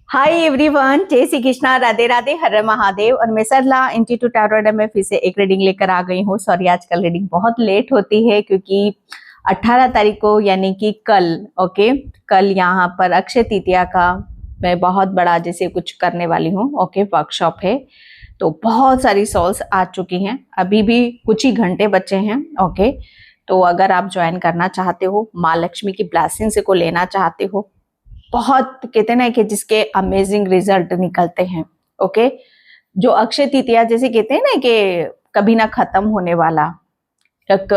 Hi everyone, जय श्री कृष्णा, राधे राधे, हर हर महादेव। और मैं सरला इंस्टीट्यूट टैरोट में फिर से एक रीडिंग लेकर आ गई हूँ। सॉरी, आजकल रीडिंग बहुत लेट होती है क्योंकि 18 तारीख को यानी कि कल कल यहाँ पर अक्षय तृतीया का मैं बहुत बड़ा जैसे कुछ करने वाली हूँ। वर्कशॉप है, तो बहुत सारी सोल्स आ चुकी हैं, अभी भी कुछ ही घंटे बचे हैं। तो अगर आप ज्वाइन करना चाहते हो, माँ लक्ष्मी की ब्लेसिंग्स को लेना चाहते हो, बहुत कहते हैं ना कि जिसके अमेजिंग रिजल्ट निकलते हैं। जो अक्षय तृतीया जैसे कहते हैं ना कि कभी ना खत्म होने वाला, एक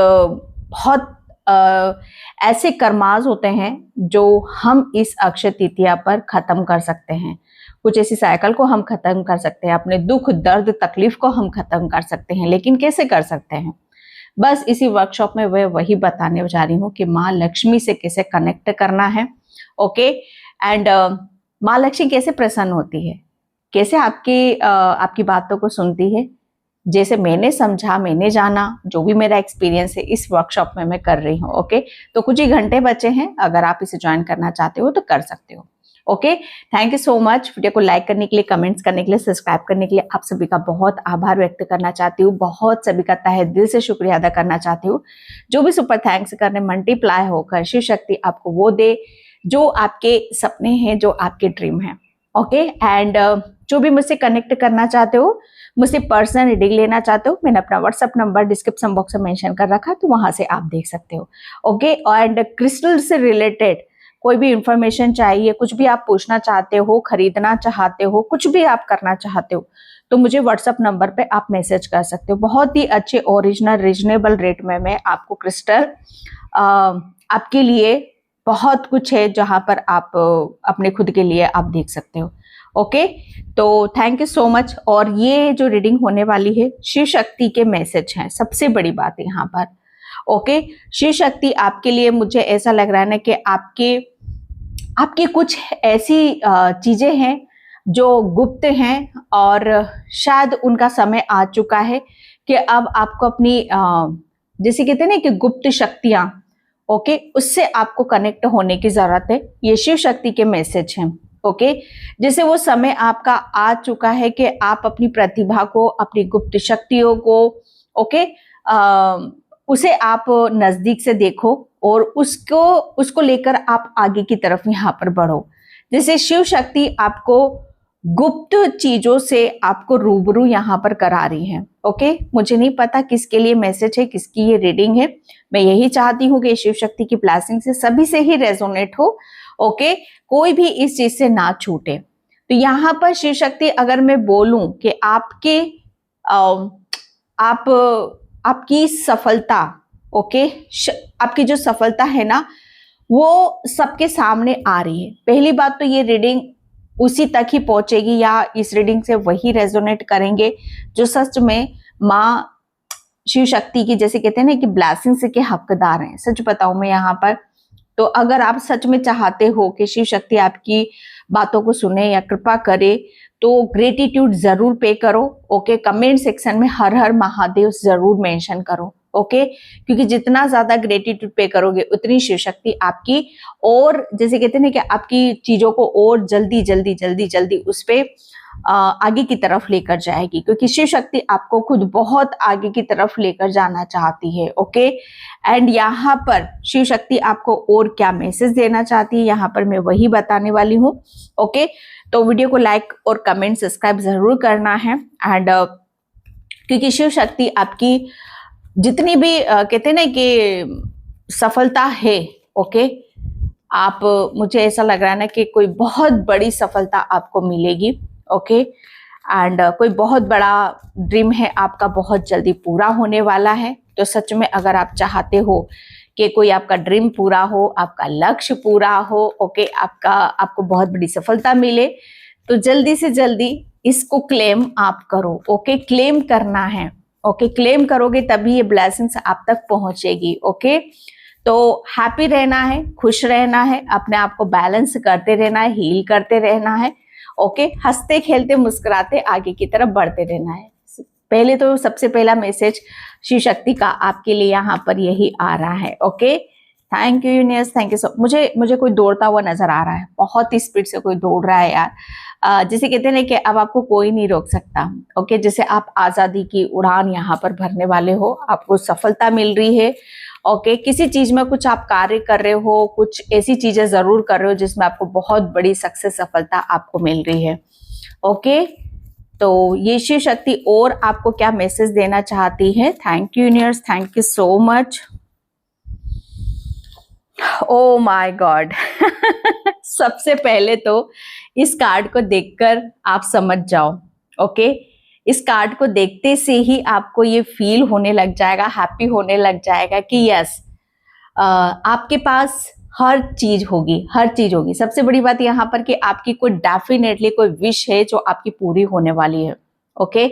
बहुत ऐसे कर्माज होते हैं जो हम इस अक्षय तृतीया पर खत्म कर सकते हैं। कुछ ऐसी साइकिल को हम खत्म कर सकते हैं, अपने दुख दर्द तकलीफ को हम खत्म कर सकते हैं। लेकिन कैसे कर सकते हैं, बस इसी वर्कशॉप में वही बताने जा रही हूँ कि माँ लक्ष्मी से कैसे कनेक्ट करना है। एंड माँ लक्ष्मी कैसे प्रसन्न होती है, कैसे आपकी बातों को सुनती है। जैसे मैंने समझा, मैंने जाना, जो भी मेरा एक्सपीरियंस है इस वर्कशॉप में मैं कर रही हूँ। तो कुछ ही घंटे बचे हैं, अगर आप इसे ज्वाइन करना चाहते हो तो कर सकते हो। Thank you so much. Video को लाइक करने के लिए, कमेंट्स करने के लिए, सब्सक्राइब करने के लिए आप सभी का बहुत आभार व्यक्त करना चाहती हूँ। बहुत सभी का तहे दिल से शुक्रिया अदा करना चाहती हूँ। जो भी सुपर थैंक्स करने मल्टीप्लाई होकर शिव शक्ति आपको वो दे जो आपके सपने हैं, जो आपके ड्रीम है। एंड जो भी मुझसे कनेक्ट करना चाहते हो, मुझसे पर्सनल रीडिंग लेना चाहते हो, मैंने अपना व्हाट्सएप नंबर डिस्क्रिप्शन बॉक्स में मेंशन कर रखा, तो वहां से आप देख सकते हो। एंड क्रिस्टल से रिलेटेड कोई भी इंफॉर्मेशन चाहिए, कुछ भी आप पूछना चाहते हो, खरीदना चाहते हो, कुछ भी आप करना चाहते हो, तो मुझे व्हाट्सएप नंबर पे आप मैसेज कर सकते हो। बहुत ही अच्छे ओरिजिनल रीजनेबल रेट में मैं आपको क्रिस्टल आपके लिए बहुत कुछ है जहां पर आप अपने खुद के लिए आप देख सकते हो। तो थैंक यू सो मच। और ये जो रीडिंग होने वाली है, शिव शक्ति के मैसेज हैं, सबसे बड़ी बात है यहाँ पर। शिव शक्ति आपके लिए, मुझे ऐसा लग रहा है ना कि आपकी कुछ ऐसी चीजें हैं जो गुप्त हैं और शायद उनका समय आ चुका है कि अब आपको अपनी जैसे कहते हैं ना कि गुप्त शक्तियां, उससे आपको कनेक्ट होने की जरूरत है। ये शिव शक्ति के मैसेज हैं। जैसे वो समय आपका आ चुका है कि आप अपनी प्रतिभा को, अपनी गुप्त शक्तियों को उसे आप नजदीक से देखो और उसको लेकर आप आगे की तरफ यहाँ पर बढ़ो। जैसे शिव शक्ति आपको गुप्त चीजों से आपको रूबरू यहाँ पर करा रही है। मुझे नहीं पता किसके लिए मैसेज है, किसकी ये रीडिंग है। मैं यही चाहती हूँ कि शिव शक्ति की ब्लेसिंग से सभी से ही रेजोनेट हो। कोई भी इस चीज से ना छूटे। तो यहाँ पर शिव शक्ति, अगर मैं बोलूं कि आपकी सफलता, आपकी जो सफलता है ना, वो सबके सामने आ रही है। पहली बात तो ये रीडिंग उसी तक ही पहुंचेगी या इस रीडिंग से वही रेजोनेट करेंगे जो सच में माँ शिव शक्ति की, जैसे कहते हैं ना कि ब्लेसिंग्स के हकदार हैं। सच बताऊं मैं यहाँ पर, तो अगर आप सच में चाहते हो कि शिव शक्ति आपकी बातों को सुने या कृपा करे, तो ग्रेटिट्यूड जरूर पे करो। कमेंट सेक्शन में हर हर महादेव जरूर मेंशन करो। क्योंकि जितना ज्यादा ग्रेटिट्यूड पे करोगे, उतनी शिव शक्ति आपकी, और जैसे कहते हैं ना कि आपकी चीजों को और जल्दी जल्दी जल्दी जल्दी उस पे आगे की तरफ लेकर जाएगी। क्योंकि शिव शक्ति आपको खुद बहुत आगे की तरफ लेकर जाना चाहती है। एंड यहाँ पर शिव शक्ति आपको और क्या मैसेज देना चाहती है, यहाँ पर मैं वही बताने वाली हूँ। तो वीडियो को लाइक और कमेंट सब्सक्राइब जरूर करना है। एंड क्योंकि शिव शक्ति आपकी जितनी भी कहते हैं ना कि सफलता है, आप, मुझे ऐसा लग रहा है ना कि कोई बहुत बड़ी सफलता आपको मिलेगी। एंड कोई बहुत बड़ा ड्रीम है आपका, बहुत जल्दी पूरा होने वाला है। तो सच में अगर आप चाहते हो कि कोई आपका ड्रीम पूरा हो, आपका लक्ष्य पूरा हो, आपको बहुत बड़ी सफलता मिले, तो जल्दी से जल्दी इसको क्लेम आप करो। क्लेम करना है। क्लेम करोगे तभी ये ब्लेसिंग्स आप तक पहुंचेगी। तो हैप्पी रहना है, खुश रहना है, अपने आप को बैलेंस करते रहना है, हील करते रहना है। हंसते खेलते मुस्कुराते आगे की तरफ बढ़ते रहना है। पहले तो सबसे पहला मैसेज शिव शक्ति का आपके लिए यहाँ पर यही आ रहा है। Thank you universe, thank you सो। मुझे कोई दौड़ता हुआ नजर आ रहा है, बहुत ही स्पीड से कोई दौड़ रहा है यार। जैसे कहते हैं ना कि अब आपको कोई नहीं रोक सकता। ओके, जैसे आप आजादी की उड़ान यहाँ पर भरने वाले हो, आपको सफलता मिल रही है। ओके, किसी चीज में कुछ आप कार्य कर रहे हो, कुछ ऐसी चीजें जरूर कर रहे हो जिसमें आपको बहुत बड़ी सक्सेस, सफलता आपको मिल रही है। ओके, तो ये शिव शक्ति और आपको क्या मैसेज देना चाहती है? Thank you universe, thank you so much. Oh my God सबसे पहले तो इस कार्ड को देखकर आप समझ जाओ। ओके, इस कार्ड को देखते से ही आपको ये फील होने लग जाएगा, हैप्पी होने लग जाएगा कि यस, आपके पास हर चीज होगी, हर चीज होगी। सबसे बड़ी बात यहाँ पर कि आपकी कोई डेफिनेटली कोई विश है जो आपकी पूरी होने वाली है। ओके,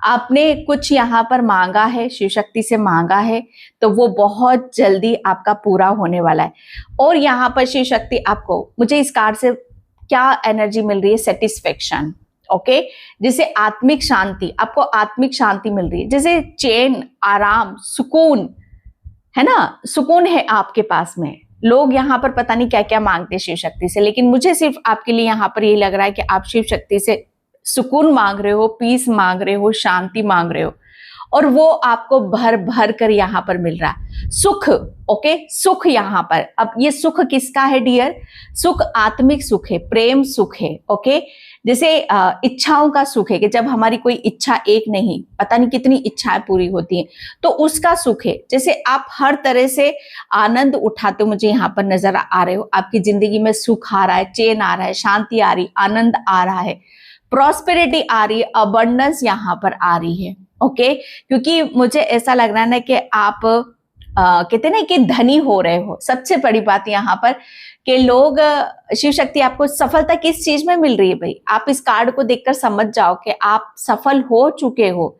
आपने कुछ यहाँ पर मांगा है, शिव शक्ति से मांगा है, तो वो बहुत जल्दी आपका पूरा होने वाला है। और यहाँ पर शिव शक्ति आपको, मुझे इस कार्ड से क्या एनर्जी मिल रही है? सेटिस्फेक्शन। ओके, जैसे आत्मिक शांति, आपको आत्मिक शांति मिल रही है, जैसे चैन, आराम, सुकून है ना, सुकून है आपके पास में। लोग यहाँ पर पता नहीं क्या क्या मांगते हैं शिव शक्ति से, लेकिन मुझे सिर्फ आपके लिए यहाँ पर ये लग रहा है कि आप शिव शक्ति से सुकून मांग रहे हो, पीस मांग रहे हो, शांति मांग रहे हो, और वो आपको भर भर कर यहाँ पर मिल रहा है। सुख, ओके, सुख यहाँ पर। अब ये सुख किसका है डियर? सुख आत्मिक सुख है, प्रेम सुख है। ओके, जैसे इच्छाओं का सुख है कि जब हमारी कोई इच्छा एक नहीं, पता नहीं कितनी इच्छाएं पूरी होती हैं, तो उसका सुख है। जैसे आप हर तरह से आनंद उठाते हो, मुझे यहाँ पर नजर आ रहे हो, आपकी जिंदगी में सुख आ रहा है, चैन आ रहा है, शांति आ रही, आनंद आ रहा है, प्रॉस्पेरिटी आ रही है, अबंडेंस यहाँ पर आ रही है। ओके, क्योंकि मुझे ऐसा लग रहा है ना कि आप कहते हैं ना कि धनी हो रहे हो। सबसे बड़ी बात यहाँ पर कि लोग, शिव शक्ति आपको सफलता किस चीज में मिल रही है भाई? आप इस कार्ड को देखकर समझ जाओ कि आप सफल हो चुके हो।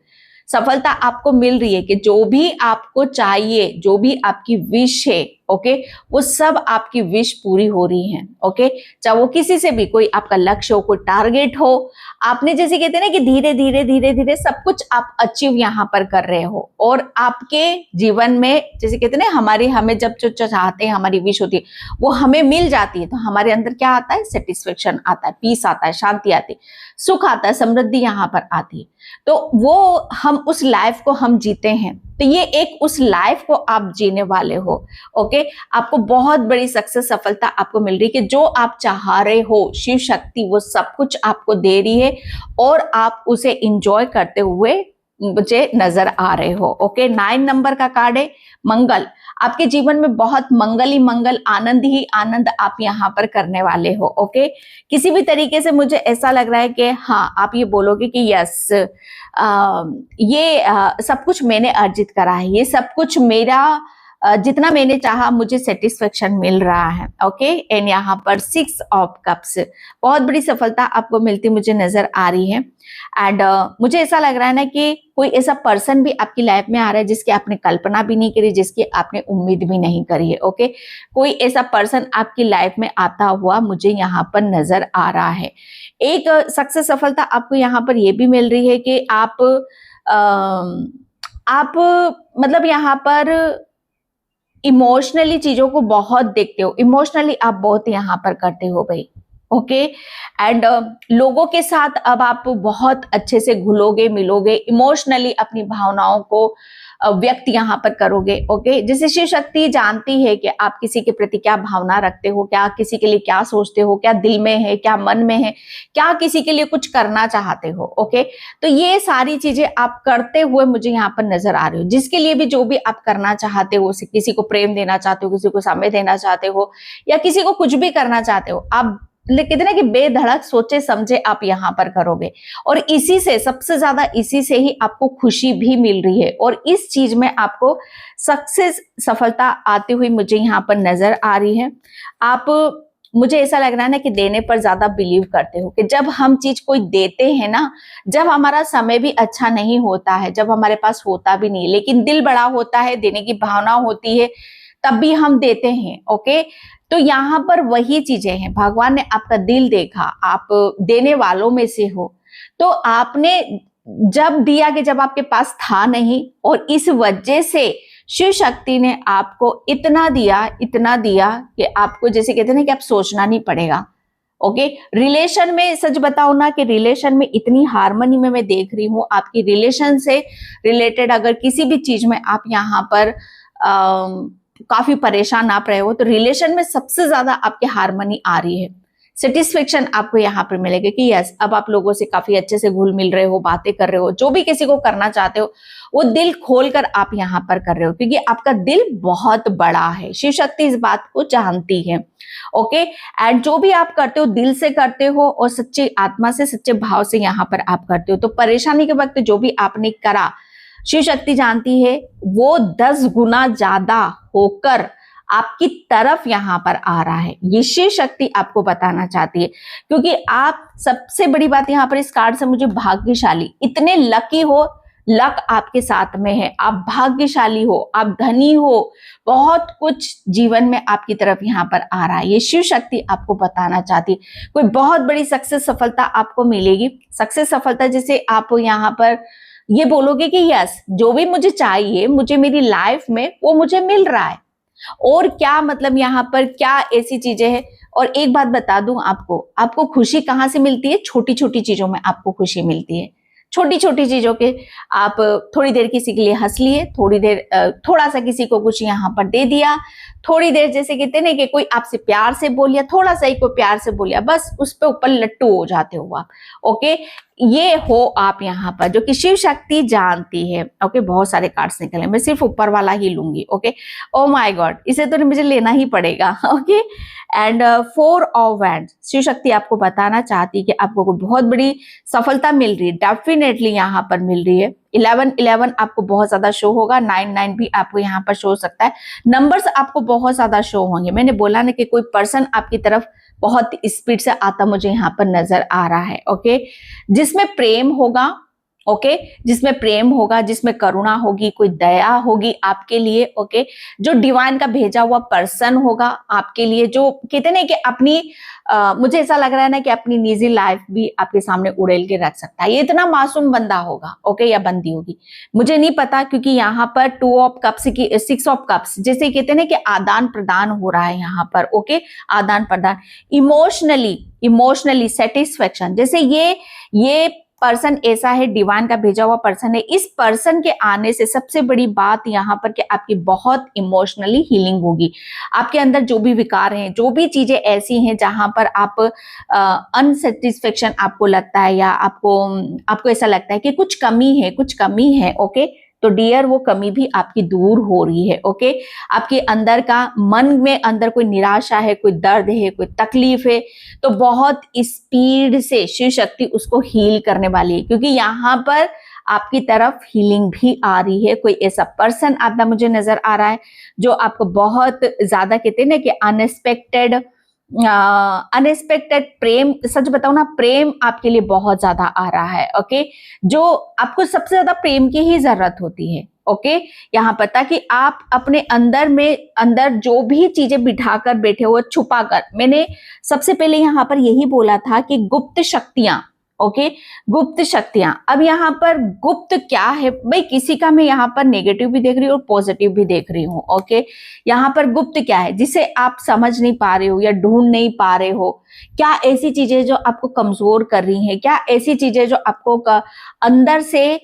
सफलता आपको मिल रही है कि जो भी आपको चाहिए, जो भी आपकी विश है, ओके, वो सब आपकी विश पूरी हो रही है। ओके, चाहे वो किसी से भी, कोई आपका लक्ष्य हो, कोई टारगेट हो, आपने जैसे कहते हैं ना कि धीरे धीरे धीरे धीरे सब कुछ आप अचीव यहाँ पर कर रहे हो। और आपके जीवन में जैसे कहते हैं ना, हमें जब जो चाहते हैं, हमारी विश होती है, वो हमें मिल जाती है, तो हमारे अंदर क्या आता है? सेटिस्फेक्शन आता है, पीस आता है, शांति आती है, सुख आता है, समृद्धि यहाँ पर आती है। तो वो हम उस लाइफ को हम जीते हैं। तो ये एक उस लाइफ को आप जीने वाले हो। ओके, आपको बहुत बड़ी सक्सेस, सफलता आपको मिल रही है कि जो आप चाह रहे हो, शिव शक्ति वो सब कुछ आपको दे रही है और आप उसे इंजॉय करते हुए मुझे नजर आ रहे हो। ओके, 9 नंबर का कार्ड है मंगल। आपके जीवन में बहुत मंगल ही मंगल, आनंद ही आनंद आप यहाँ पर करने वाले हो। ओके, किसी भी तरीके से मुझे ऐसा लग रहा है कि हाँ, आप ये बोलोगे कि यस, ये सब कुछ मैंने अर्जित करा है, ये सब कुछ मेरा, जितना मैंने चाहा मुझे सेटिस्फेक्शन मिल रहा है। ओके, एंड यहाँ पर 6 ऑफ कप्स, बहुत बड़ी सफलता आपको मिलती मुझे नजर आ रही है। एंड मुझे ऐसा लग रहा है ना कि कोई ऐसा पर्सन भी आपकी लाइफ में आ रहा है जिसकी आपने कल्पना भी नहीं करी, जिसकी आपने उम्मीद भी नहीं करी है। ओके, कोई ऐसा पर्सन आपकी लाइफ में आता हुआ मुझे यहाँ पर नजर आ रहा है। एक सक्सेस, सफलता आपको यहाँ पर यह भी मिल रही है कि आप मतलब यहाँ पर इमोशनली चीजों को बहुत देखते हो, इमोशनली आप बहुत यहाँ पर करते हो भाई। ओके, एंड लोगों के साथ अब आप बहुत अच्छे से घुलोगे मिलोगे, इमोशनली अपनी भावनाओं को व्यक्त यहाँ पर करोगे। ओके, जैसे शिव शक्ति जानती है कि आप किसी के प्रति क्या भावना रखते हो, क्या किसी के लिए क्या सोचते हो, क्या दिल में है, क्या मन में है, क्या किसी के लिए कुछ करना चाहते हो। ओके, तो ये सारी चीजें आप करते हुए मुझे यहाँ पर नजर आ रहे हो। जिसके लिए भी, जो भी आप करना चाहते हो, किसी को प्रेम देना चाहते हो, किसी को समय देना चाहते हो, या किसी को कुछ भी करना चाहते हो, आप कहते ना कि बेधड़क सोचे समझे आप यहाँ पर करोगे। और इसी से, सबसे ज्यादा इसी से ही आपको खुशी भी मिल रही है, और इस चीज में आपको सक्सेस, सफलता आती हुई मुझे यहाँ पर नजर आ रही है। आप, मुझे ऐसा लग रहा है ना कि देने पर ज्यादा बिलीव करते हो, कि जब हम चीज कोई देते हैं ना, जब हमारा समय भी अच्छा नहीं होता है, जब हमारे पास होता भी नहीं, लेकिन दिल बड़ा होता है, देने की भावना होती है, तब भी हम देते हैं। ओके, तो यहाँ पर वही चीजें हैं, भगवान ने आपका दिल देखा, आप देने वालों में से हो, तो आपने जब दिया कि जब आपके पास था नहीं, और इस वजह से शिव शक्ति ने आपको इतना दिया कि आपको जैसे कहते हैं ना कि आप सोचना नहीं पड़ेगा। ओके, रिलेशन में सच बताओ ना कि रिलेशन में इतनी हार्मनी में मैं देख रही हूँ। आपकी रिलेशन से रिलेटेड अगर किसी भी चीज में आप यहाँ पर काफी परेशान आप रहे हो, तो रिलेशन में सबसे ज्यादा आपके हार्मनी आ रही है। सेटिस्फेक्शन आपको यहाँ पर मिलेगा कि यस, अब आप लोगों से काफी अच्छे से घुल मिल रहे हो, बातें कर रहे हो, जो भी किसी को करना चाहते हो वो दिल खोलकर आप यहाँ पर कर रहे हो, क्योंकि आपका दिल बहुत बड़ा है। शिव शक्ति इस बात को जानती है। ओके, एंड जो भी आप करते हो दिल से करते हो और सच्ची आत्मा से, सच्चे भाव से यहाँ पर आप करते हो। तो परेशानी के वक्त जो भी आपने करा, शिव शक्ति जानती है वो 10 गुना ज्यादा होकर आपकी तरफ यहाँ पर आ रहा है। ये शिव शक्ति आपको बताना चाहती है, क्योंकि आप सबसे बड़ी बात यहाँ पर इस कार्ड से मुझे भाग्यशाली, इतने लकी हो, लक आपके साथ में है, आप भाग्यशाली हो, आप धनी हो, बहुत कुछ जीवन में आपकी तरफ यहाँ पर आ रहा है। ये शिव शक्ति आपको बताना चाहती है कोई बहुत बड़ी सक्सेस सफलता आपको मिलेगी। सक्सेस सफलता जैसे आप यहाँ पर ये बोलोगे कि यस, जो भी मुझे चाहिए, मुझे मेरी लाइफ में वो मुझे मिल रहा है। और क्या मतलब यहाँ पर क्या ऐसी चीजें हैं। और एक बात बता दूं आपको खुशी कहाँ से मिलती है? छोटी छोटी चीजों में आपको खुशी मिलती है। छोटी छोटी चीजों के आप थोड़ी देर किसी के लिए हंस लिए, थोड़ी देर थोड़ा सा किसी को कुछ यहाँ पर दे दिया, थोड़ी देर जैसे कहते हैं ना कि कोई आपसे प्यार से बोलिया, थोड़ा सा ही कोई प्यार से बोलिया, बस उस पे ऊपर लट्टू हो जाते हो आप। ओके, ये हो आप यहाँ पर, जो कि शिव शक्ति जानती है। ओके, बहुत सारे कार्ड्स निकले, मैं सिर्फ ऊपर वाला ही लूंगी। ओके, ओ माय गॉड, इसे तो मुझे लेना ही पड़ेगा। Okay, and 4 of wands, Shiv Shakti आपको बताना चाहती है कि आपको कोई बहुत बड़ी सफलता मिल रही है, डेफिनेटली यहाँ पर मिल रही है। 11 आपको बहुत ज्यादा शो होगा, 9 भी आपको यहाँ पर शो हो सकता है। नंबर्स आपको बहुत ज्यादा शो होंगे। मैंने बोला ना कि कोई पर्सन आपकी तरफ बहुत स्पीड से आता मुझे यहाँ पर नजर आ रहा है। ओके, जिसमें प्रेम होगा, ओके, जिसमें प्रेम होगा, जिसमें करुणा होगी, कोई दया होगी आपके लिए। ओके, जो डिवाइन का भेजा हुआ पर्सन होगा आपके लिए, जो कहते ना कि अपनी मुझे ऐसा लग रहा है ना कि अपनी निजी लाइफ भी आपके सामने उड़ेल के रख सकता है। ये इतना मासूम बंदा होगा, ओके, या बंदी होगी, मुझे नहीं पता, क्योंकि यहाँ पर 2 ऑफ कप्स की 6 ऑफ कप्स, जैसे कहते हैं ना कि आदान प्रदान हो रहा है यहाँ पर। ओके, आदान प्रदान, इमोशनली सेटिस्फेक्शन, जैसे ये पर्सन ऐसा है, डिवाइन का भेजा हुआ पर्सन है। इस पर्सन के आने से सबसे बड़ी बात यहाँ पर कि आपकी बहुत इमोशनली हीलिंग होगी। आपके अंदर जो भी विकार हैं, जो भी चीजें ऐसी हैं जहां पर आप अनसेटिस्फेक्शन आपको लगता है, या आपको ऐसा लगता है कि कुछ कमी है। ओके, तो डियर वो कमी भी आपकी दूर हो रही है। ओके, आपके अंदर का मन में अंदर कोई निराशा है, कोई दर्द है, कोई तकलीफ है, तो बहुत स्पीड से शिव शक्ति उसको हील करने वाली है, क्योंकि यहाँ पर आपकी तरफ हीलिंग भी आ रही है। कोई ऐसा पर्सन आता मुझे नजर आ रहा है जो आपको बहुत ज्यादा कहते हैं ना कि अनएक्सपेक्टेड प्रेम, सच बताओ ना, प्रेम आपके लिए बहुत ज्यादा आ रहा है। ओके, जो आपको सबसे ज्यादा प्रेम की ही जरूरत होती है। ओके, यहाँ पता कि आप अपने अंदर जो भी चीजें बिठाकर बैठे हो, छुपा कर, मैंने सबसे पहले यहाँ पर यही बोला था कि गुप्त शक्तियां। ओके, गुप्त शक्तियां। अब यहाँ पर गुप्त क्या है भाई, किसी का मैं यहाँ पर नेगेटिव भी देख रही हूँ और पॉजिटिव भी देख रही हूँ। ओके, यहाँ पर गुप्त क्या है, जिसे आप समझ नहीं पा रहे हो या ढूंढ नहीं पा रहे हो। क्या ऐसी चीजें जो आपको कमजोर कर रही हैं, क्या ऐसी चीजें जो आपको अंदर से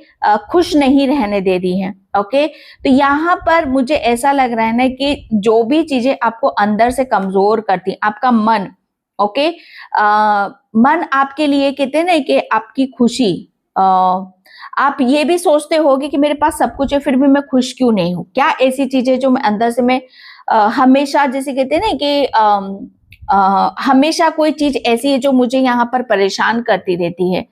खुश नहीं रहने दे रही हैं। ओके, तो यहाँ पर मुझे ऐसा लग रहा है ना कि जो भी चीजें आपको अंदर से कमजोर करती हैं, आपका मन, ओके, मन आपके लिए कहते हैं ना कि आपकी खुशी, आप ये भी सोचते होगे कि मेरे पास सब कुछ है फिर भी मैं खुश क्यों नहीं हूं। क्या ऐसी चीजें जो मैं अंदर से मैं हमेशा, जैसे कहते हैं ना कि हमेशा कोई चीज ऐसी है जो मुझे यहाँ पर परेशान करती रहती है।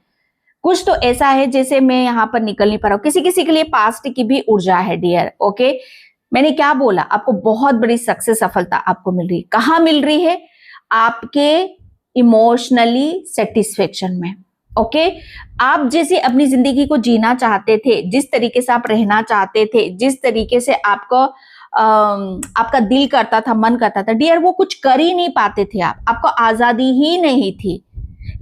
कुछ तो ऐसा है जैसे मैं यहाँ पर निकल नहीं पा रहा हूँ। किसी किसी के लिए पास्ट की भी ऊर्जा है डियर। ओके, मैंने क्या बोला, आपको बहुत बड़ी सक्सेस सफलता आपको मिल रही है। कहाँ मिल रही है? आपके इमोशनली सेटिस्फेक्शन में। ओके, आप जैसे अपनी जिंदगी को जीना चाहते थे, जिस तरीके से आप रहना चाहते थे, जिस तरीके से आपका दिल करता था, मन करता था डियर, वो कुछ कर ही नहीं पाते थे। आपको आजादी ही नहीं थी।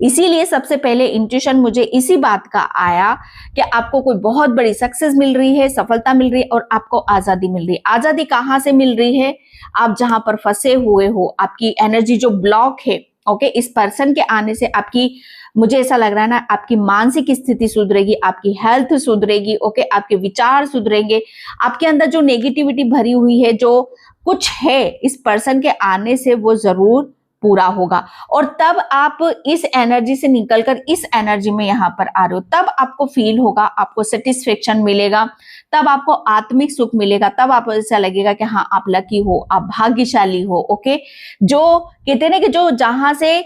इसीलिए सबसे पहले इंट्यूशन मुझे इसी बात का आया कि आपको कोई बहुत बड़ी सक्सेस मिल रही है, सफलता मिल रही है और आपको आजादी मिल रही है। आजादी कहाँ से मिल रही है? आप जहां पर फंसे हुए हो, आपकी एनर्जी जो ब्लॉक है, ओके, इस पर्सन के आने से आपकी, मुझे ऐसा लग रहा है ना, आपकी मानसिक स्थिति सुधरेगी, आपकी हेल्थ सुधरेगी, ओके, आपके विचार सुधरेंगे, आपके अंदर जो नेगेटिविटी भरी हुई है, जो कुछ है, इस पर्सन के आने से वो जरूर पूरा होगा। और तब आप इस एनर्जी से निकलकर इस एनर्जी में यहां पर आ रहे हो, तब आपको फील होगा, आपको सेटिस्फेक्शन मिलेगा, तब आपको आत्मिक सुख मिलेगा, तब आपको ऐसा लगेगा कि हाँ आप लकी हो, आप भाग्यशाली हो, ओके। जो कहते हैं ना कि जो जहां से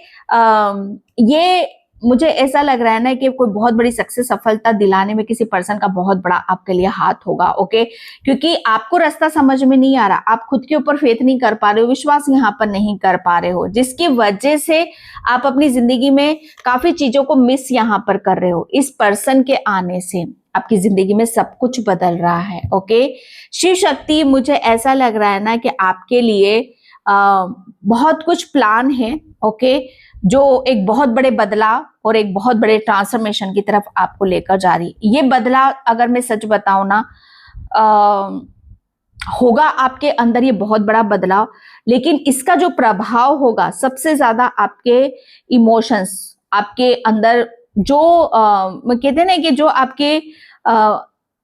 ये मुझे ऐसा लग रहा है ना कि कोई बहुत बड़ी सक्सेस, सफलता दिलाने में किसी पर्सन का बहुत बड़ा आपके लिए हाथ होगा, ओके। क्योंकि आपको रास्ता समझ में नहीं आ रहा, आप खुद के ऊपर फेथ नहीं कर पा रहे हो, विश्वास यहाँ पर नहीं कर पा रहे हो, जिसकी वजह से आप अपनी जिंदगी में काफी चीजों को मिस यहाँ पर कर रहे हो। इस पर्सन के आने से आपकी जिंदगी में सब कुछ बदल रहा है, ओके। शिव शक्ति, मुझे ऐसा लग रहा है ना कि आपके लिए बहुत कुछ प्लान है, ओके, जो एक बहुत बड़े बदलाव और एक बहुत बड़े ट्रांसफॉर्मेशन की तरफ आपको लेकर जा रही। ये बदलाव, अगर मैं सच बताऊं ना, होगा आपके अंदर ये बहुत बड़ा बदलाव, लेकिन इसका जो प्रभाव होगा सबसे ज्यादा आपके इमोशंस, आपके अंदर जो कहते हैं ना कि जो आपके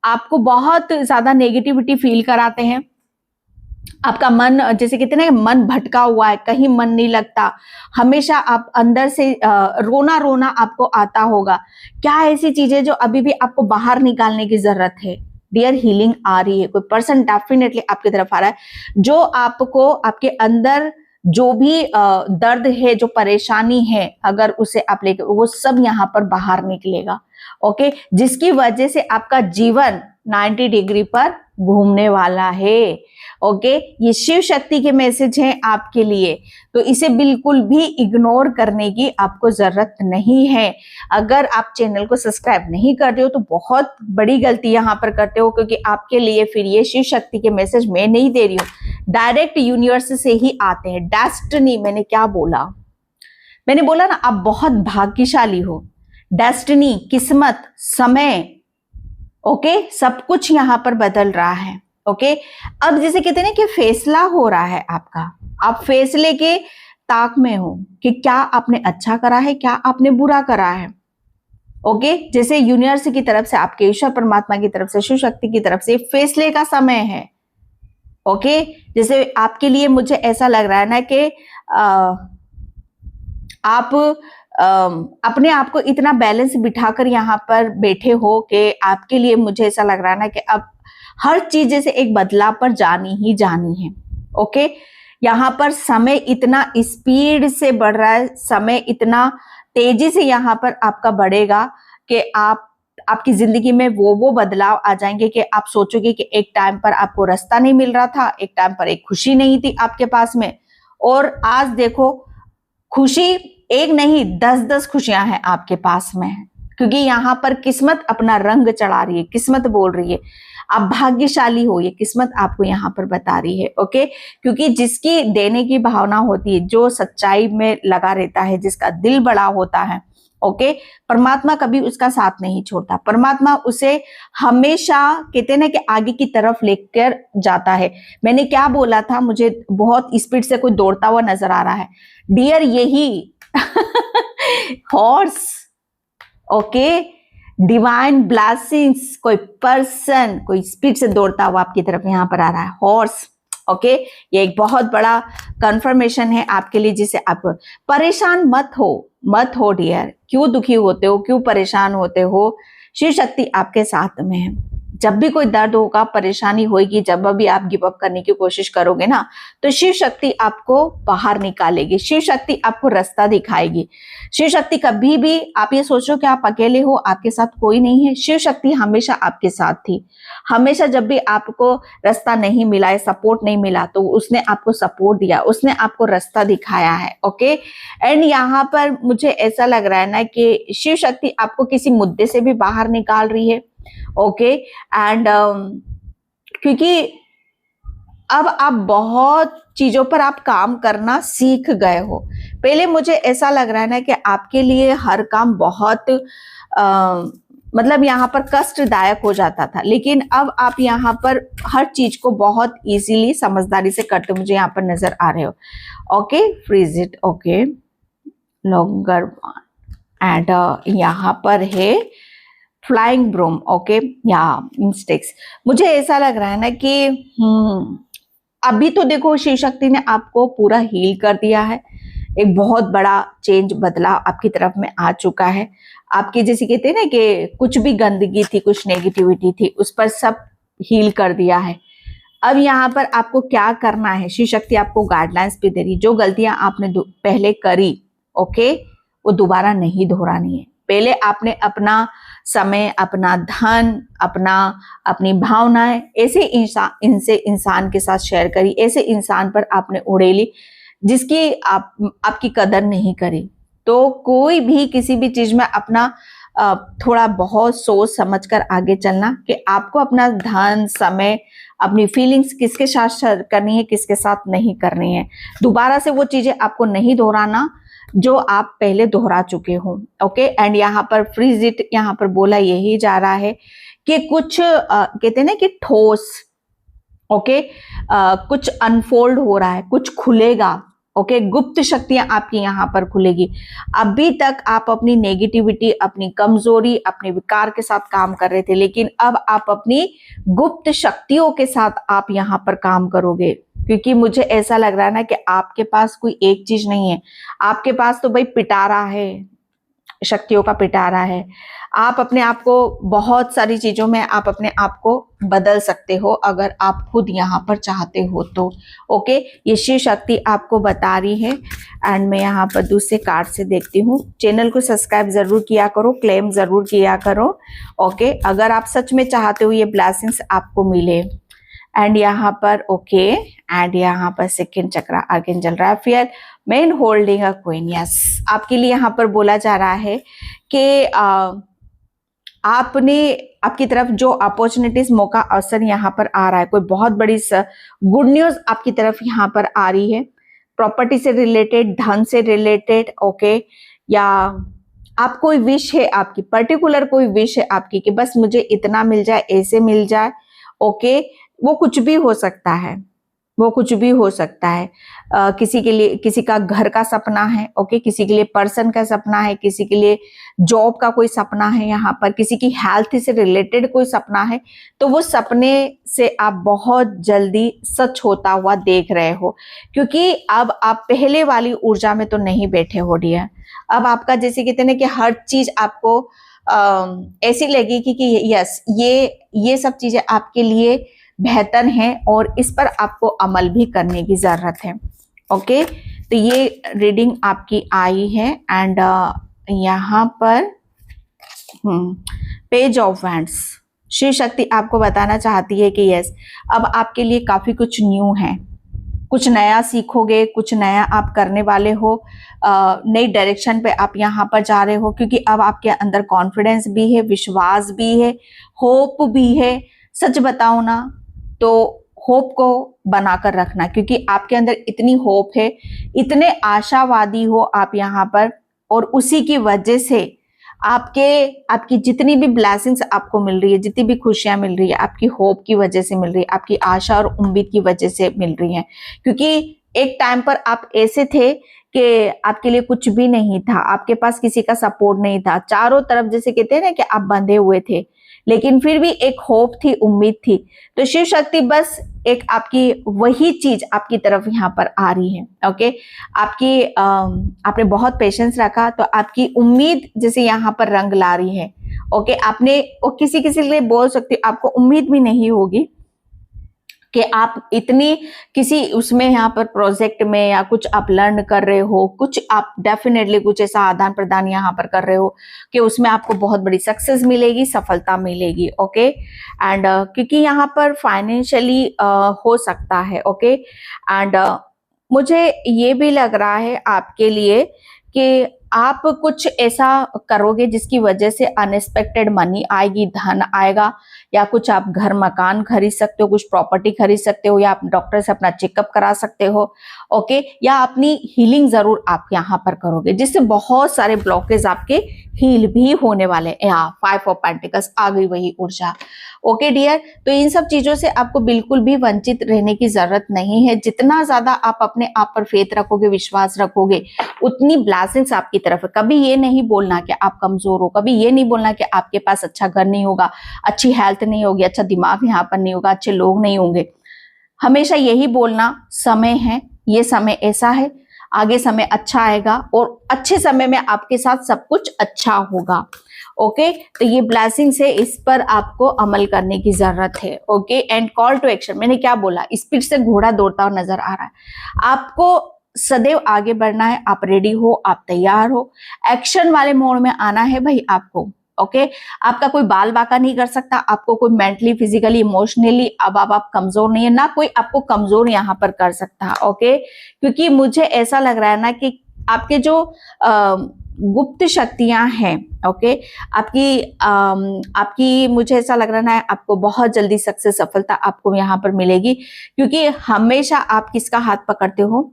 आपको बहुत ज्यादा नेगेटिविटी फील कराते हैं, आपका मन, जैसे कहते हैं ना, मन भटका हुआ है, कहीं मन नहीं लगता, हमेशा आप अंदर से रोना रोना आपको आता होगा। क्या ऐसी चीजें जो अभी भी आपको बाहर निकालने की जरूरत है? डियर, हीलिंग आ रही है, कोई पर्सन डेफिनेटली आपकी तरफ आ रहा है, जो आपको आपके अंदर जो भी दर्द है, जो परेशानी है, अगर उसे आप लेकर, वो सब यहाँ पर बाहर निकलेगा, ओके, जिसकी वजह से आपका जीवन 90 डिग्री पर घूमने वाला है, ओके। ये शिव शक्ति के मैसेज हैं आपके लिए, तो इसे बिल्कुल भी इग्नोर करने की आपको जरूरत नहीं है। अगर आप चैनल को सब्सक्राइब नहीं करते हो तो बहुत बड़ी गलती यहाँ पर करते हो, क्योंकि आपके लिए फिर ये शिव शक्ति के मैसेज मैं नहीं दे रही हूँ, डायरेक्ट यूनिवर्स से ही आते हैं। डेस्टिनी, मैंने क्या बोला? मैंने बोला ना, आप बहुत भाग्यशाली हो। डेस्टिनी, किस्मत, समय, ओके, सब कुछ यहाँ पर बदल रहा है, ओके। अब जैसे कहते हैं ना कि फैसला हो रहा है आपका, आप फैसले के ताक में हो कि क्या आपने अच्छा करा है, क्या आपने बुरा करा है, ओके। जैसे यूनिवर्स की तरफ से, आपके ईश्वर परमात्मा की तरफ से, शिव शक्ति की तरफ से फैसले का समय है, ओके। जैसे आपके लिए मुझे ऐसा लग रहा है ना कि आप अपने आप को इतना बैलेंस बिठाकर यहाँ पर बैठे हो कि आपके लिए, मुझे ऐसा लग रहा है ना कि अब हर चीज जैसे एक बदलाव पर जानी ही जानी है, ओके। यहाँ पर समय इतना स्पीड से बढ़ रहा है, समय इतना तेजी से यहाँ पर आपका बढ़ेगा कि आपकी जिंदगी में वो बदलाव आ जाएंगे कि आप सोचोगे कि एक टाइम पर आपको रास्ता नहीं मिल रहा था, एक टाइम पर एक खुशी नहीं थी आपके पास में, और आज देखो खुशी एक नहीं 10-10 खुशियां हैं आपके पास में, क्योंकि यहाँ पर किस्मत अपना रंग चढ़ा रही है, किस्मत बोल रही है आप भाग्यशाली हो, ये किस्मत आपको यहाँ पर बता रही है, ओके। क्योंकि जिसकी देने की भावना होती है, जो सच्चाई में लगा रहता है, जिसका दिल बड़ा होता है, ओके, परमात्मा कभी उसका साथ नहीं छोड़ता, परमात्मा उसे हमेशा कहते हैं ना कि आगे की तरफ लेकर जाता है। मैंने क्या बोला था? मुझे बहुत स्पीड से कोई दौड़ता हुआ नजर आ रहा है, डियर, यही हॉर्स, ओके, डिवाइन ब्लेसिंग्स, कोई पर्सन कोई स्पीड से दौड़ता हुआ आपकी तरफ यहाँ पर आ रहा है, हॉर्स, ओके। ये एक बहुत बड़ा कंफर्मेशन है आपके लिए, जिसे आप परेशान मत हो डियर। क्यों दुखी होते हो, क्यों परेशान होते हो? शिव शक्ति आपके साथ में है। जब भी कोई दर्द होगा, परेशानी होगी, जब भी आप गिव अप करने की कोशिश करोगे ना, तो शिव शक्ति आपको बाहर निकालेगी, शिव शक्ति आपको रास्ता दिखाएगी। शिव शक्ति कभी भी, आप ये सोचो कि आप अकेले हो, आपके साथ कोई नहीं है, शिव शक्ति हमेशा आपके साथ थी। हमेशा जब भी आपको रास्ता नहीं मिला है, सपोर्ट नहीं मिला, तो उसने आपको सपोर्ट दिया, उसने आपको रास्ता दिखाया है, ओके। एंड यहाँ पर मुझे ऐसा लग रहा है ना कि शिव शक्ति आपको किसी मुद्दे से भी बाहर निकाल रही है, ओके। एंड क्योंकि अब आप बहुत चीजों पर आप काम करना सीख गए हो। पहले मुझे ऐसा लग रहा है ना कि आपके लिए हर काम बहुत मतलब यहाँ पर कष्टदायक हो जाता था, लेकिन अब आप यहाँ पर हर चीज को बहुत इजीली समझदारी से करते मुझे यहाँ पर नजर आ रहे हो। Okay, freeze it. Okay, longer and यहाँ पर है फ्लाइंग ब्रूम। ओके, या मिस्टेक्स। मुझे ऐसा लग रहा है ना कि अभी तो देखो शिव शक्ति ने आपको पूरा हील कर दिया है, एक बहुत बड़ा चेंज बदलाव आपकी तरफ में आ चुका है। आपकी जैसे कहते हैं ना कि कुछ भी गंदगी थी, कुछ नेगेटिविटी थी, उस पर सब हील कर दिया है। अब यहाँ पर आपको क्या करना है, शिव शक्ति आपको गाइडलाइंस भी दे रही। जो गलतियां आपने पहले करी, ओके, वो दोबारा नहीं दोहरानी है। पहले आपने अपना समय, अपना धन, अपनी भावनाएं ऐसे इंसान के साथ शेयर करी, ऐसे इंसान पर आपने उड़ेली जिसकी आपकी कदर नहीं करी। तो कोई भी किसी भी चीज में अपना थोड़ा बहुत सोच समझ कर आगे चलना कि आपको अपना धन, समय, अपनी फीलिंग्स किसके साथ शेयर करनी है, किसके साथ नहीं करनी है। दोबारा से वो चीजें आपको नहीं दोहराना जो आप पहले दोहरा चुके हो। ओके, एंड यहाँ पर फ्रीज इट, यहाँ पर बोला यही जा रहा है कि कुछ कहते हैं ना कि ठोस, ओके, कुछ अनफोल्ड हो रहा है, कुछ खुलेगा। ओके, गुप्त शक्तियां आपकी यहाँ पर खुलेगी। अभी तक आप अपनी नेगेटिविटी, अपनी कमजोरी, अपने विकार के साथ काम कर रहे थे, लेकिन अब आप अपनी गुप्त शक्तियों के साथ आप यहाँ पर काम करोगे। क्योंकि मुझे ऐसा लग रहा है ना कि आपके पास कोई एक चीज नहीं है, आपके पास तो भाई पिटारा है, शक्तियों का पिटारा है। आप अपने आप को बहुत सारी चीजों में आप अपने आप को बदल सकते हो अगर आप खुद यहाँ पर चाहते हो तो। ओके, ये शिव शक्ति आपको बता रही है। एंड मैं यहाँ पर दूसरे कार्ड से देखती हूँ। चैनल को सब्सक्राइब जरूर किया करो, क्लेम जरूर किया करो। ओके, अगर आप सच में चाहते हो ये ब्लेसिंग्स आपको मिले। एंड यहाँ पर ओके, एंड यहाँ पर second chakra archangel Raphael, man holding a queen. Yes, आपके लिए यहाँ पर बोला जा रहा है कि आपने आपकी तरफ जो अपॉर्चुनिटीज, मौका, अवसर यहाँ पर आ रहा है, कोई बहुत बड़ी गुड न्यूज आपकी तरफ यहाँ पर आ रही है, प्रॉपर्टी से रिलेटेड, धन से रिलेटेड। ओके, या आप कोई विश है आपकी, पर्टिकुलर कोई विश है आपकी कि बस मुझे इतना मिल जाए, ऐसे मिल जाए। ओके, वो कुछ भी हो सकता है, वो कुछ भी हो सकता है। किसी के लिए किसी का घर का सपना है। ओके, किसी के लिए पर्सन का सपना है, किसी के लिए जॉब का कोई सपना है, यहाँ पर किसी की हेल्थ से रिलेटेड कोई सपना है। तो वो सपने से आप बहुत जल्दी सच होता हुआ देख रहे हो, क्योंकि अब आप पहले वाली ऊर्जा में तो नहीं बैठे हो डियर। अब आपका जैसे कहते हैं ना कि हर चीज आपको ऐसी लगेगी कि यस, ये सब चीजें आपके लिए बेहतर है और इस पर आपको अमल भी करने की जरूरत है। ओके, तो ये रीडिंग आपकी आई है। एंड यहाँ पर page of wands, Shiv Shakti आपको बताना चाहती है कि यस, अब आपके लिए काफी कुछ न्यू है, कुछ नया सीखोगे, कुछ नया आप करने वाले हो, नई डायरेक्शन पे आप यहाँ पर जा रहे हो, क्योंकि अब आपके अंदर कॉन्फिडेंस भी है, विश्वास भी है, होप भी है। सच बताओ ना तो होप को बनाकर रखना, क्योंकि आपके अंदर इतनी होप है, इतने आशावादी हो आप यहाँ पर, और उसी की वजह से आपकी जितनी भी ब्लेसिंग्स आपको मिल रही है, जितनी भी खुशियां मिल रही है, आपकी होप की वजह से मिल रही है, आपकी आशा और उम्मीद की वजह से मिल रही है। क्योंकि एक टाइम पर आप ऐसे थे कि आपके लिए कुछ भी नहीं था, आपके पास किसी का सपोर्ट नहीं था, चारों तरफ जैसे कहते हैं ना कि आप बंधे हुए थे, लेकिन फिर भी एक होप थी, उम्मीद थी। तो शिव शक्ति बस एक आपकी वही चीज आपकी तरफ यहाँ पर आ रही है। ओके, आपने बहुत पेशेंस रखा तो आपकी उम्मीद जैसे यहाँ पर रंग ला रही है। ओके, आपने किसी के लिए बोल सकती, आपको उम्मीद भी नहीं होगी कि आप इतनी किसी उसमें यहाँ पर प्रोजेक्ट में या कुछ आप लर्न कर रहे हो, कुछ आप डेफिनेटली कुछ ऐसा आदान प्रदान यहाँ पर कर रहे हो कि उसमें आपको बहुत बड़ी सक्सेस मिलेगी, सफलता मिलेगी। ओके, एंड क्योंकि यहाँ पर फाइनेंशियली हो सकता है। ओके, एंड मुझे ये भी लग रहा है आपके लिए कि आप कुछ ऐसा करोगे जिसकी वजह से अनएक्सपेक्टेड मनी आएगी, धन आएगा, या कुछ आप घर मकान खरीद सकते हो, कुछ प्रॉपर्टी खरीद सकते हो, या आप डॉक्टर से अपना चेकअप करा सकते हो। ओके, या अपनी हीलिंग जरूर आप यहाँ पर करोगे, जिससे बहुत सारे ब्लॉकेज आपके हील भी होने वाले हैं। यहाँ 5 ऑफ पेंटिकल्स आ गई, वही ऊर्जा। ओके डियर, तो इन सब चीजों से आपको बिल्कुल भी वंचित रहने की जरूरत नहीं है। जितना ज्यादा आप अपने आप पर फेथ रखोगे, विश्वास रखोगे, उतनी ब्लेसिंग्स आपकी तरफ है। कभी ये नहीं बोलना कि आप कमजोर हो, कभी ये नहीं बोलना कि आपके पास अच्छा घर नहीं होगा, अच्छी हेल्थ नहीं होगी, अच्छा दिमाग यहाँ पर नहीं होगा, अच्छे लोग नहीं होंगे। हमेशा यही बोलना समय है, ये समय ऐसा है, आगे समय अच्छा आएगा और अच्छे समय में आपके साथ सब कुछ अच्छा होगा। ओके, तो ये ब्लेसिंग्स है, इस पर आपको अमल करने की जरूरत है। Okay, and call to action, मैंने क्या बोला, स्पीड से घोड़ा दौड़ता हुआ नजर आ रहा है। आपको सदैव आगे बढ़ना है, आप रेडी हो, आप तैयार हो, एक्शन वाले मोड में आना है भाई आपको। ओके, आपका कोई बाल बाका नहीं कर सकता, आपको कोई मेंटली, फिजिकली, इमोशनली अब आप कमजोर नहीं है, ना कोई आपको कमजोर यहाँ पर कर सकता। ओके, क्योंकि मुझे ऐसा लग रहा है ना कि आपके जो गुप्त शक्तियां हैं, ओके, आपकी मुझे ऐसा लग रहा है ना, आपको बहुत जल्दी सक्सेस, सफलता आपको यहाँ पर मिलेगी। क्योंकि हमेशा आप किसका हाथ पकड़ते हो,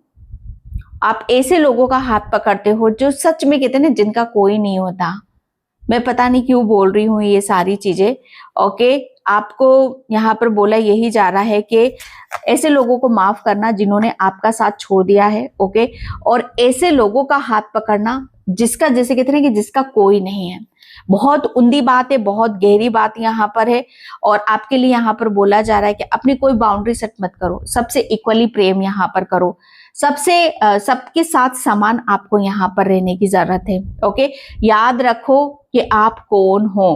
आप ऐसे लोगों का हाथ पकड़ते हो जो सच में कहते हैं ना, जिनका कोई नहीं होता। मैं पता नहीं क्यों बोल रही हूँ ये सारी चीजें। ओके, आपको यहाँ पर बोला यही जा रहा है कि ऐसे लोगों को माफ करना जिन्होंने आपका साथ छोड़ दिया है। ओके, और ऐसे लोगों का हाथ पकड़ना जिसका, जैसे कहते हैं कि जिसका कोई नहीं है। बहुत उंदी बात है, बहुत गहरी बात यहाँ पर है। और आपके लिए यहाँ पर बोला जा रहा है कि अपनी कोई बाउंड्री सेट मत करो, सबसे इक्वली प्रेम यहाँ पर करो, सबके साथ समान आपको यहाँ पर रहने की जरूरत है। ओके, याद रखो कि आप कौन हो।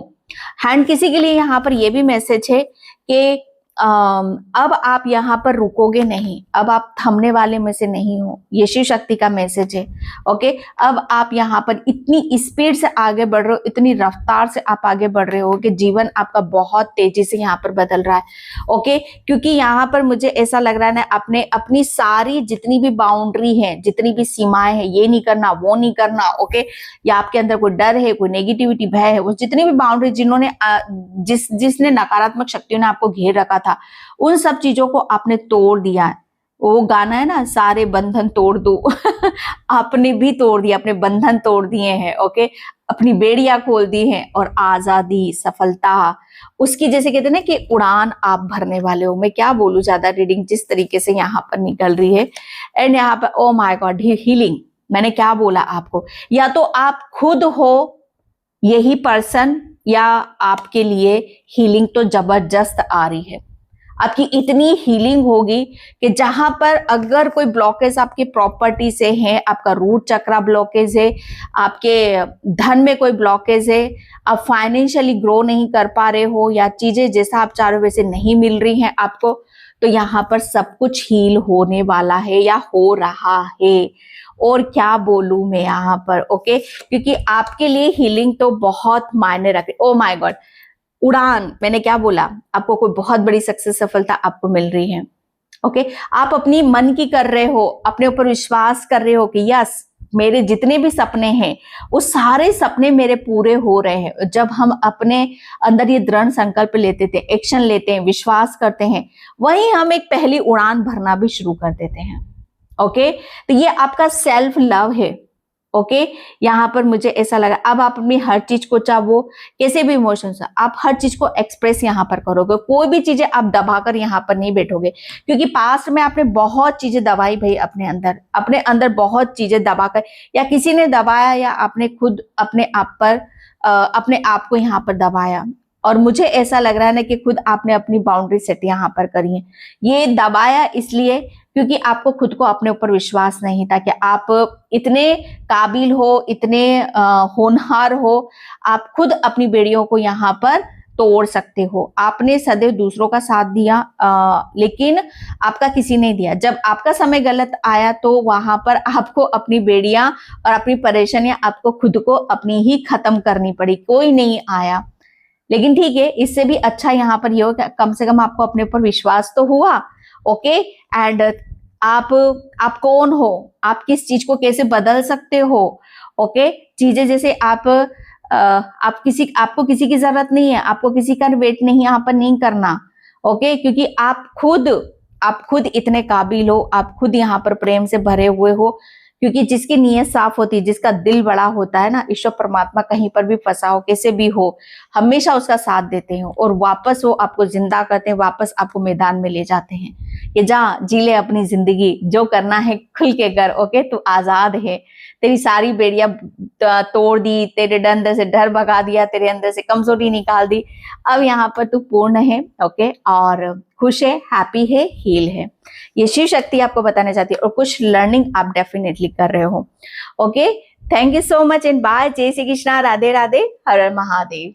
हैंड किसी के लिए यहाँ पर यह भी मैसेज है कि अब आप यहाँ पर रुकोगे नहीं, अब आप थमने वाले में से नहीं हो, ये शिव शक्ति का मैसेज है। ओके, अब आप यहाँ पर इतनी स्पीड से आगे बढ़ रहे हो, इतनी रफ्तार से आप आगे बढ़ रहे हो कि जीवन आपका बहुत तेजी से यहाँ पर बदल रहा है। ओके, क्योंकि यहाँ पर मुझे ऐसा लग रहा है ना, अपनी सारी जितनी भी बाउंड्री है, जितनी भी सीमाएं हैं, ये नहीं करना, वो नहीं करना। ओके, या आपके अंदर कोई डर है, कोई नेगेटिविटी, भय है, वो जितनी भी बाउंड्री जिन्होंने जिसने नकारात्मक शक्तियों ने आपको घेर रखा था, उन सब चीजों को आपने तोड़ दिया है। वो गाना है ना, सारे बंधन तोड़ दो आपने भी तोड़ दिया, अपने बंधन तोड़ दिए हैं। ओके, अपनी बेड़ियां खोल दी हैं और आजादी, सफलता, उसकी जैसे कहते हैं ना कि उड़ान आप भरने वाले हो। मैं क्या बोलूं, ज्यादा रीडिंग जिस तरीके से यहाँ पर निकल रही है। एंड यहाँ पर ओ माय गॉड, हीलिंग, मैंने क्या बोला आपको, या तो आप खुद हो यही पर्सन, या आपके लिए हीलिंग तो जबरदस्त आ रही है। आपकी इतनी हीलिंग होगी कि जहां पर अगर कोई ब्लॉकेज आपकी प्रॉपर्टी से है, आपका रूट चक्रा ब्लॉकेज है, आपके धन में कोई ब्लॉकेज है, आप फाइनेंशियली ग्रो नहीं कर पा रहे हो, या चीजें जैसा आप चाह रहे हो वैसे नहीं मिल रही हैं आपको, तो यहाँ पर सब कुछ हील होने वाला है या हो रहा है। और क्या बोलूं मैं यहाँ पर। ओके, क्योंकि आपके लिए हीलिंग तो बहुत मायने रखे। ओ माय गॉड, उड़ान, मैंने क्या बोला, आपको कोई बहुत बड़ी सक्सेस, सफलता आपको मिल रही है। ओके, आप अपनी मन की कर रहे हो, अपने ऊपर विश्वास कर रहे हो कि यस, मेरे जितने भी सपने हैं वो सारे सपने मेरे पूरे हो रहे हैं। जब हम अपने अंदर ये दृढ़ संकल्प लेते थे, एक्शन लेते हैं, विश्वास करते हैं, वहीं हम एक पहली उड़ान भरना भी शुरू कर देते हैं। ओके, तो ये आपका सेल्फ लव है। ओके, यहाँ पर मुझे ऐसा लगा, अब आप अपनी हर चीज को, चाहे वो कैसे भी इमोशंस, आप हर चीज को एक्सप्रेस यहाँ पर करोगे। कोई भी चीजें आप दबाकर यहाँ पर नहीं बैठोगे, क्योंकि पास्ट में आपने बहुत चीजें दबाई भाई, अपने अंदर बहुत चीजें दबाकर, या किसी ने दबाया, या आपने खुद अपने आप पर अपने आप को यहाँ पर दबाया। और मुझे ऐसा लग रहा है ना कि खुद आपने अपनी बाउंड्री सेट यहाँ पर करी है। ये दबाया इसलिए क्योंकि आपको खुद को अपने ऊपर विश्वास नहीं था कि आप इतने काबिल हो, इतने होनहार हो, आप खुद अपनी बेड़ियों को यहाँ पर तोड़ सकते हो। आपने सदैव दूसरों का साथ दिया, लेकिन आपका किसी ने दिया। जब आपका समय गलत आया तो वहां पर आपको अपनी बेड़ियां और अपनी परेशानियां आपको खुद को अपनी ही खत्म करनी पड़ी, कोई नहीं आया। लेकिन ठीक है, इससे भी अच्छा यहाँ पर ये हो कि कम से कम आपको अपने ऊपर विश्वास तो हुआ। ओके, एंड आप कौन हो, आप किस चीज को कैसे बदल सकते हो, ओके, चीजें जैसे आपको किसी की जरूरत नहीं है, आपको किसी का वेट नहीं यहाँ पर नहीं करना। ओके, क्योंकि आप खुद इतने काबिल हो, आप खुद यहाँ पर प्रेम से भरे हुए हो, क्योंकि जिसकी नीयत साफ होती है, जिसका दिल बड़ा होता है ना, ईश्वर परमात्मा कहीं पर भी फंसा हो, कैसे भी हो, हमेशा उसका साथ देते हैं और वापस वो आपको जिंदा करते हैं, वापस आपको मैदान में ले जाते हैं कि जा जी ले अपनी जिंदगी, जो करना है खुल के कर। ओके, तू आजाद है, तेरी सारी बेड़ियां तोड़ दी, तेरे अंदर से डर भगा दिया, तेरे अंदर से कमजोरी निकाल दी, अब यहाँ पर तू पूर्ण है। ओके, और खुश है, हैप्पी है, हील है। ये शिव शक्ति आपको बताना चाहती है और कुछ लर्निंग आप डेफिनेटली कर रहे हो। Okay, thank you so much and bye. जय श्री कृष्णा, राधे राधे, हर हर महादेव।